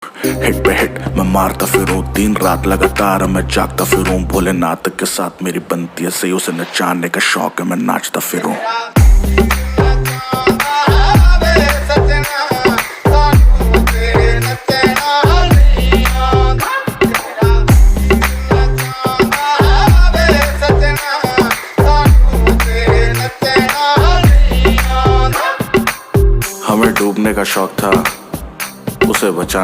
Hit पे hit मैं मारता फिरूं, दिन रात लगातार मैं जागता फिरूं। भोलेनाथ के साथ मेरी बनती है सही, उसे नचाने का शौक है मैं नाचता फिरूं। हमें डूबने का शौक था, उसे बचा